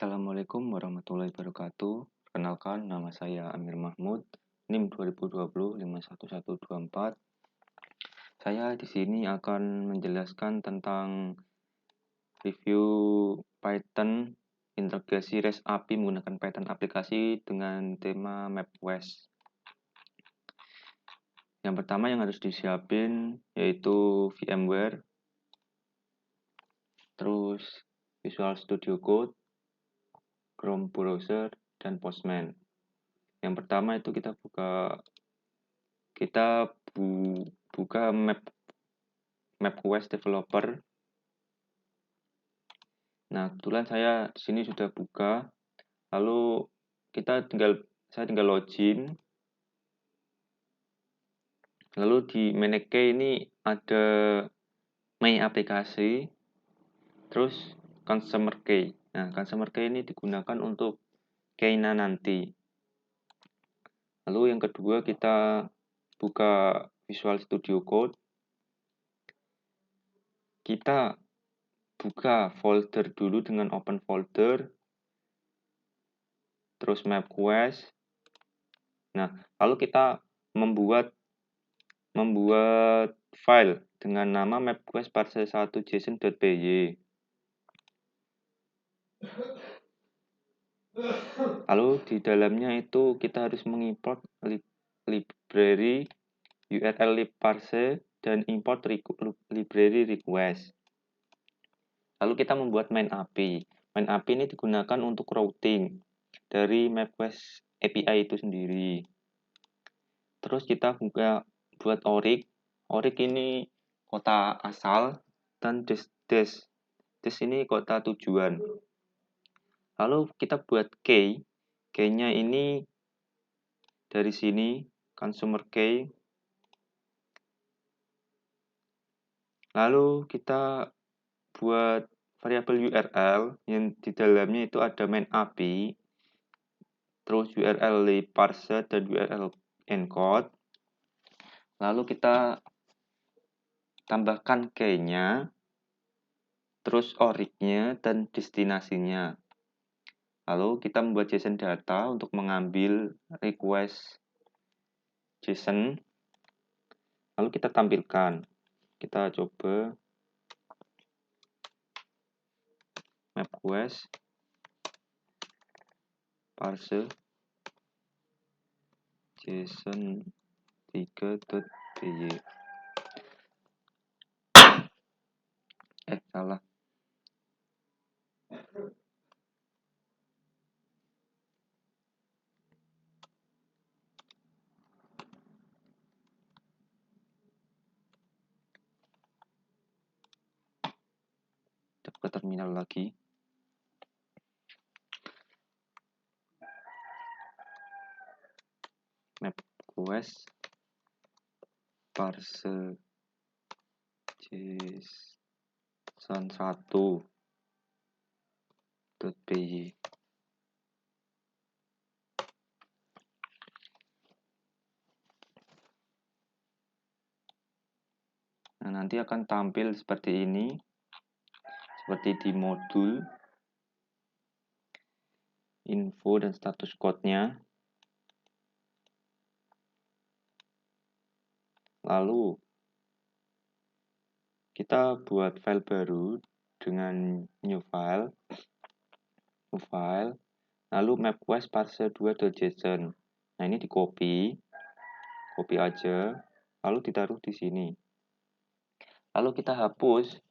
Assalamualaikum warahmatullahi wabarakatuh. Perkenalkan, nama saya Amir Mahmud, NIM 2020 51124. Saya di sini akan menjelaskan tentang review Python integrasi REST API menggunakan Python aplikasi dengan tema MapQuest. Yang pertama yang harus disiapin yaitu VMware, terus Visual Studio Code, Chrome Browser, dan Postman. Yang pertama itu kita buka MapQuest Developer. Nah, kebetulan saya di sini sudah buka. Lalu saya tinggal login. Lalu di menu key ini ada My aplikasi, terus Customer Key. Nah, Customer Key ini digunakan untuk key-nya nanti. Lalu yang kedua kita buka Visual Studio Code. Kita buka folder dulu dengan open folder, terus MapQuest. Nah, lalu kita membuat file dengan nama MapQuest parse1json.py. Lalu di dalamnya itu kita harus mengimport library URL libparse dan import library request. Lalu kita membuat main API. Main API ini digunakan untuk routing dari MapQuest API itu sendiri. Terus kita buat ORIC. ORIC ini kota asal dan des ini kota tujuan. Lalu kita buat key. Key-nya ini dari sini consumer key. Lalu kita buat variabel URL yang di dalamnya itu ada main API, terus URL parse dan URL encode. Lalu kita tambahkan key-nya, terus ORIC-nya dan destinasinya. Lalu kita membuat JSON data untuk mengambil request JSON. Lalu kita tampilkan. Kita coba MapQuest parse JSON 3.py. Salah. Kita buka terminal lagi. MapQuest parse JSON 1.py. Nah, nanti akan tampil seperti ini. Seperti di modul info dan status code-nya. Lalu kita buat file baru dengan new file, lalu MapQuest parse2.json. Nah, ini copy aja, lalu ditaruh di sini. Lalu kita hapus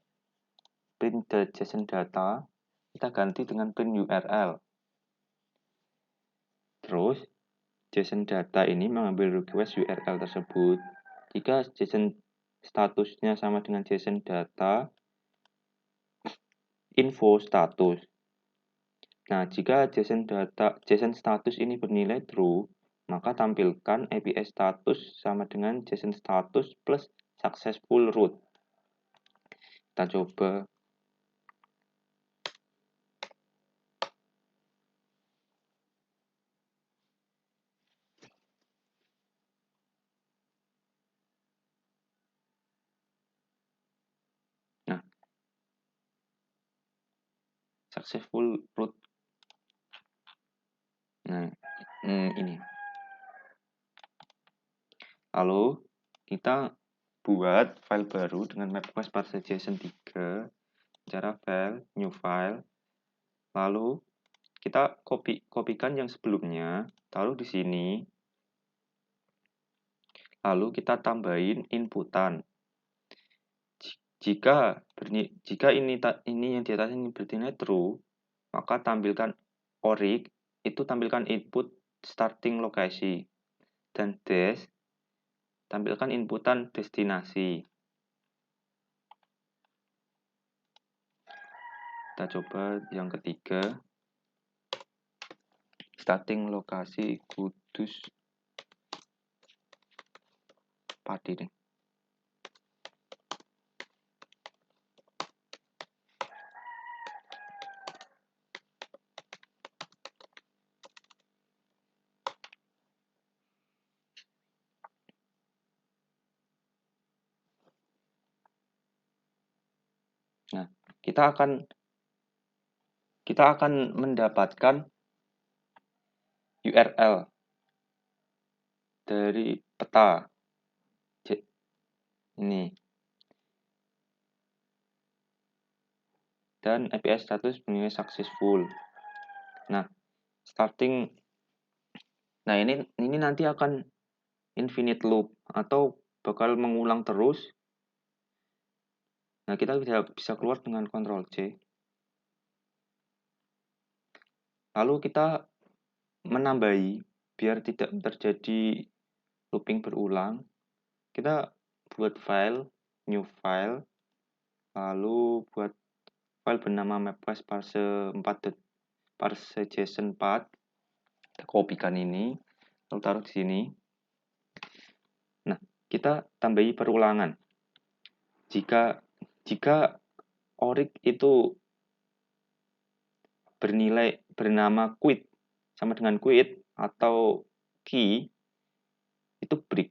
print.json data, kita ganti dengan print URL. Terus JSON data ini mengambil request URL tersebut. Jika JSON statusnya sama dengan JSON data, info status. Nah, jika JSON status ini bernilai true, maka tampilkan API status sama dengan JSON status plus successful route. Kita coba. Nah, successful route Nah, ini. Lalu kita buat file baru dengan MapQuest parser JSON 3. Cara file, new file. Lalu kita kopikan yang sebelumnya, taruh di sini. Lalu kita tambahin inputan. Jika ini yang di atas ini bernilai true, maka tampilkan orig, itu tampilkan input starting lokasi. Dan des, tampilkan inputan destinasi. Kita coba yang ketiga. Starting lokasi Kudus Pati nih. Nah, kita akan mendapatkan URL dari peta ini. Dan API status bernilai successful. Nah, ini nanti akan infinite loop atau bakal mengulang terus. Nah, kita bisa keluar dengan Ctrl C. Lalu kita menambahi biar tidak terjadi looping berulang. Kita buat file, new file, lalu buat file bernama MapQuest parser 4 parser JSON 4. Kita kopikan ini, lalu taruh di sini. Nah, kita tambahi perulangan. Jika orig itu bernama quit sama dengan quit atau key, itu break.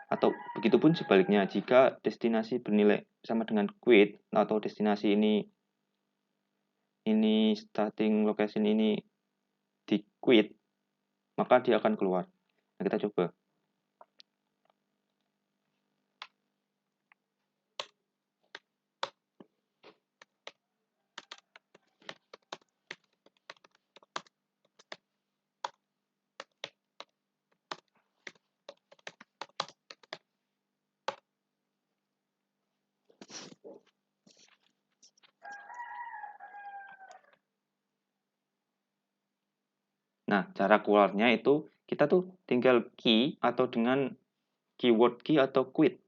Atau begitupun sebaliknya, jika destinasi bernilai sama dengan quit atau destinasi ini starting location ini di quit, maka dia akan keluar. Nah, kita coba. Nah, cara keluarnya itu kita tuh tinggal key atau dengan keyword key atau quit.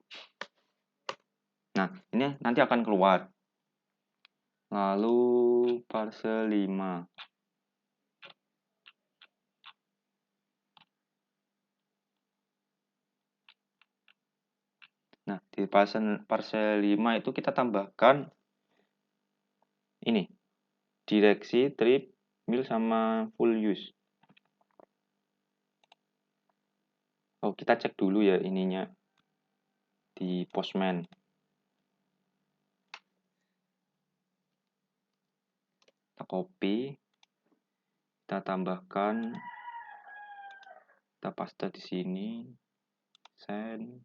Nah, ini nanti akan keluar. Lalu parser 5. Nah, di parser 5 itu kita tambahkan ini. Direksi, trip, mil sama full use. Oh, kita cek dulu ya ininya di Postman. Kita copy, kita tambahkan, kita paste di sini, send.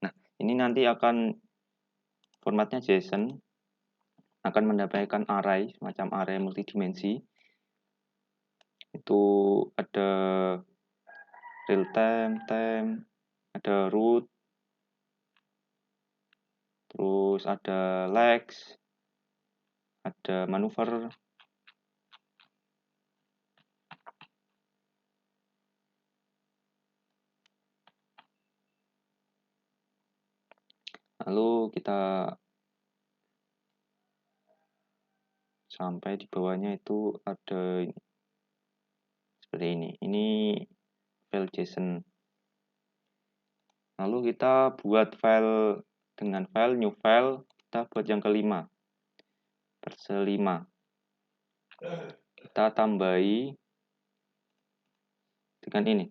Nah, ini nanti akan formatnya JSON, akan mendapatkan array, semacam array multidimensi. Itu ada real time, ada root, terus ada legs, ada manuver. Lalu kita sampai di bawahnya itu ada seperti ini. Ini file JSON. Lalu kita buat file dengan file new file, kita buat yang kelima. Parser 5. Kita tambahi dengan ini.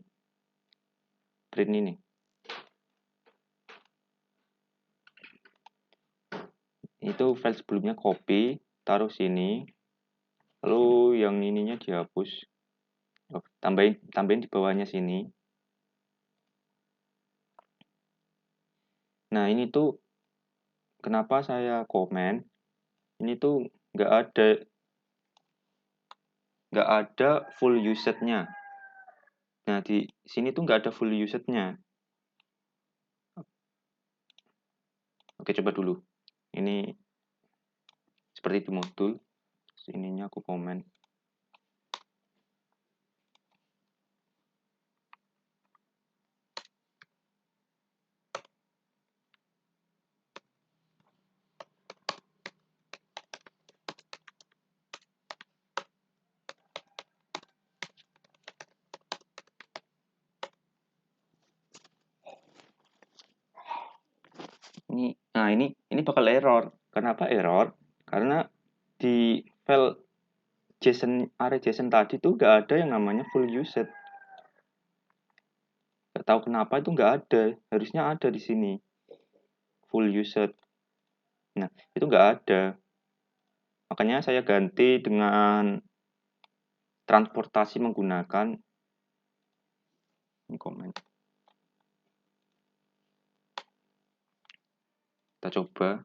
Print ini. Itu file sebelumnya copy, taruh sini. Lalu yang ininya dihapus. Tambahin di bawahnya sini. Nah, ini tuh kenapa saya komen. Ini tuh nggak ada full usage-nya. Nah, di sini tuh nggak ada full usage-nya. Oke, coba dulu. Ini seperti di modul. Ininya aku komen. Ini bakal error. Kenapa error? Karena di file array JSON tadi tuh nggak ada yang namanya full usage. Nggak tahu kenapa itu nggak ada. Harusnya ada di sini. Full usage. Nah, itu nggak ada. Makanya saya ganti dengan transportasi menggunakan ini komen. Kita coba.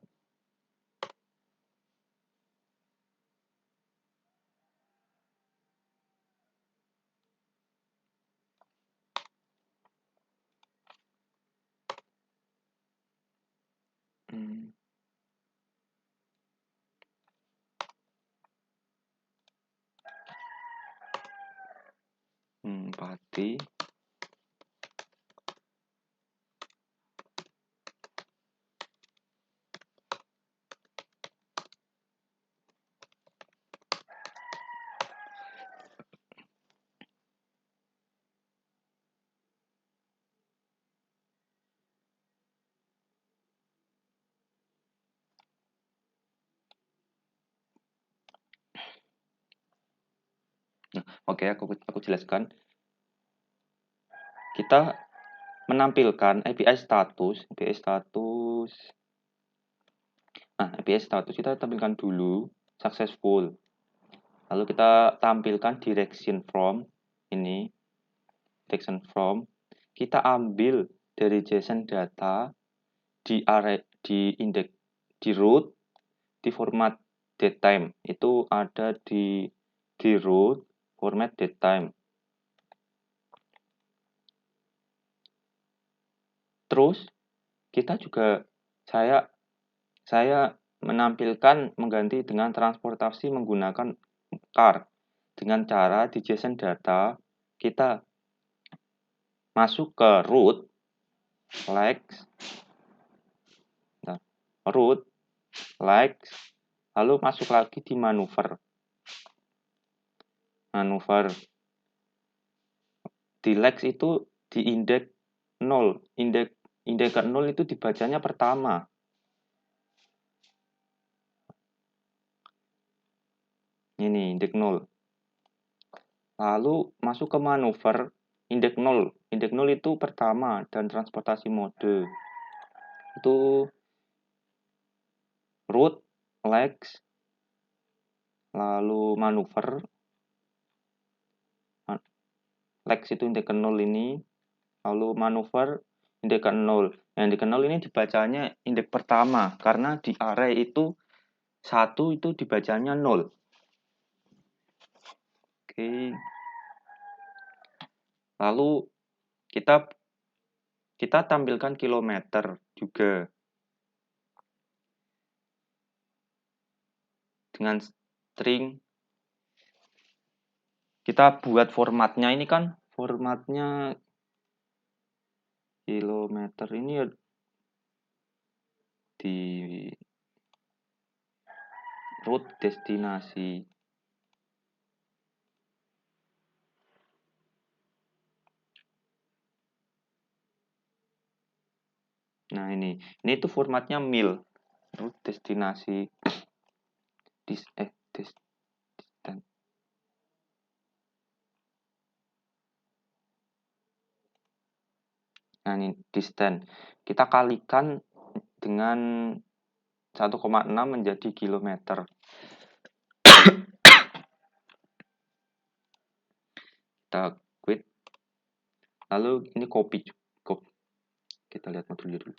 Pati. Nah, oke, aku jelaskan. Kita menampilkan API status. Nah, API status kita tampilkan dulu successful. Lalu kita tampilkan direction from ini. Direction from. Kita ambil dari JSON data di array di index di root di format datetime. Itu ada di root format datetime. Terus kita juga saya menampilkan mengganti dengan transportasi menggunakan car dengan cara di JSON data kita masuk ke root lalu masuk lagi di manuver di lex itu di indeks 0 indeks ke 0 itu dibacanya pertama. Ini indeks 0. Lalu masuk ke manuver indeks 0. Indeks 0 itu pertama dan transportasi mode. Itu root, lex, lalu manuver. Lex itu indeks ke 0 ini. Lalu manuver indeks ke 0. Yang indeks ke 0 ini dibacanya indeks pertama karena di array itu 1 itu dibacanya 0. Oke. Lalu kita tampilkan kilometer juga dengan string. Kita buat formatnya ini kan formatnya kilometer ini ya di root destinasi. Nah, ini itu formatnya mil. Root destinasi distant. Nah, ini distant. Kita kalikan dengan 1,6 menjadi kilometer. Kita quit. Lalu ini copy. Kita lihat modulnya dulu.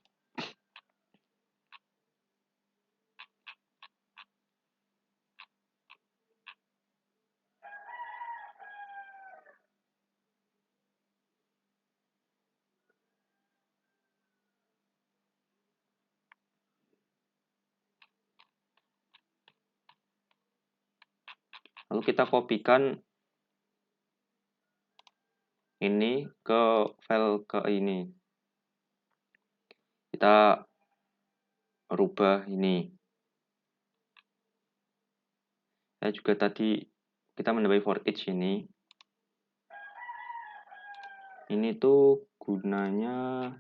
Lalu kita kopikan ini ke file ke ini. Kita rubah ini. Saya juga tadi kita menambah for each ini. Ini tuh gunanya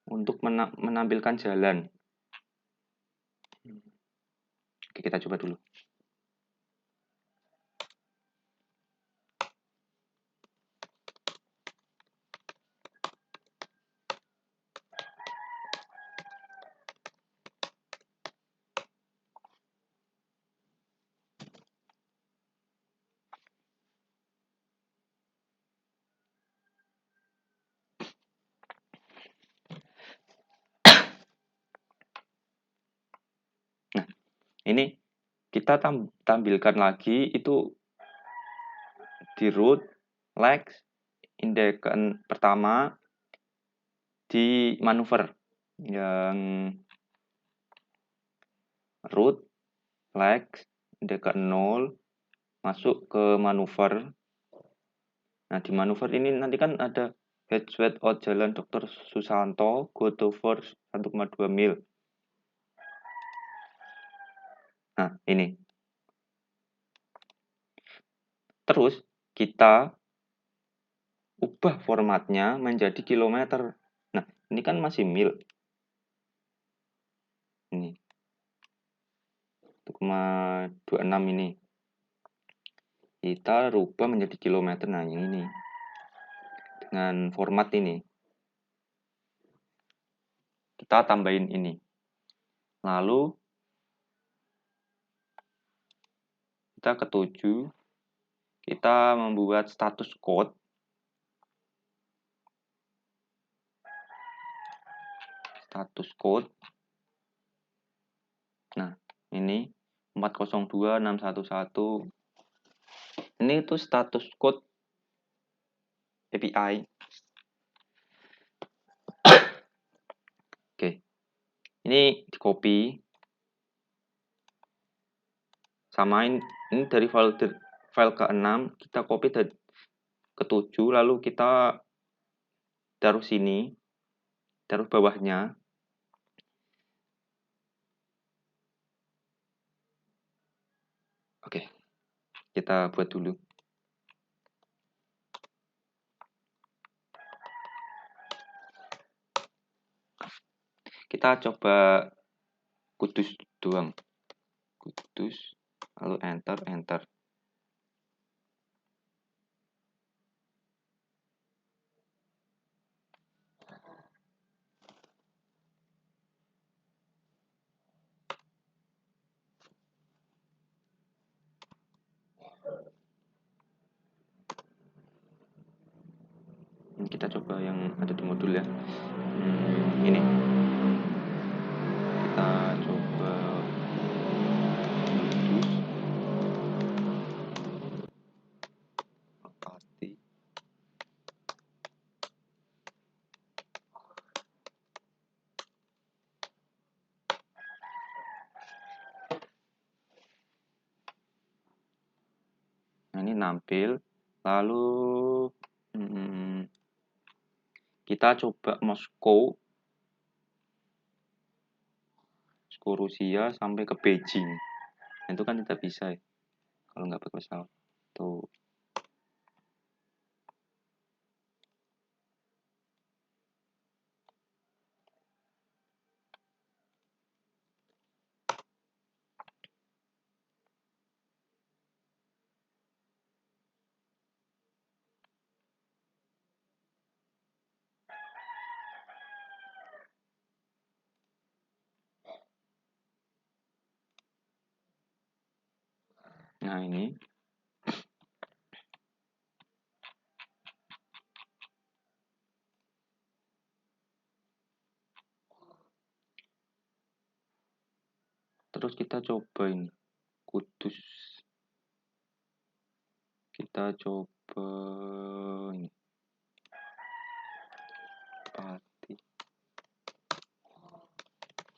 untuk menampilkan jalan. Oke, kita coba dulu. Nah, ini kita tampilkan lagi itu di root, legs, indeks pertama di manuver yang root, legs, indeks 0 masuk ke manuver. Nah, di manuver ini nanti kan ada head sweat out Jalan Dr. Susanto, go to first 1,2 mil. Nah, ini. Terus kita ubah formatnya menjadi kilometer. Nah, ini kan masih mil. Ini 1,26 ini. Kita rubah menjadi kilometer. Nah, yang ini. Dengan format ini. Kita tambahin ini. Lalu kita ketujuh, kita membuat status code. Status code. Nah, ini 402611. Ini itu status code API. Oke. Ini di copy. Samain ini dari file ke-6 kita copy ke-7 lalu kita taruh sini, taruh bawahnya. Oke. Kita buat dulu. Kita coba Kudus doang. Kudus lalu enter. Kita coba yang ada di modul ya. Ini kita coba pasti. Nah, ini nampil. Lalu kita coba Moskow Rusia sampai ke Beijing. Nah, itu kan tidak bisa ya kalau nggak pakai pesawat. Tuh. Nah, ini. Terus kita coba ini. Kudus. Kita coba ini. Pati.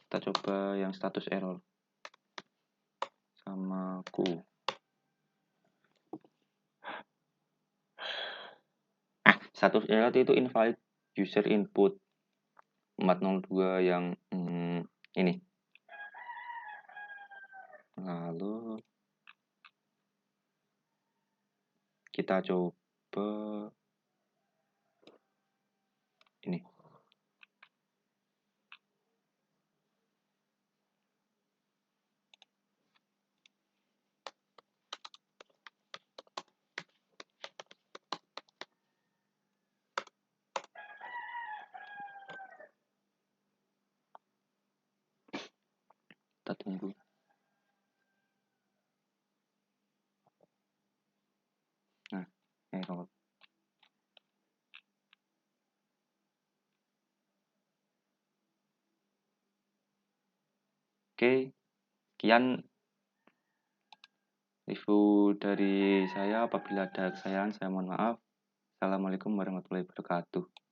Kita coba yang status error. Sama ku. Status error itu invalid user input 402 yang ini. Lalu kita coba ini. Kita tunggu. Nah, error. Oke, sekian review dari saya. Apabila ada kesalahan, saya mohon maaf. Assalamualaikum warahmatullahi wabarakatuh.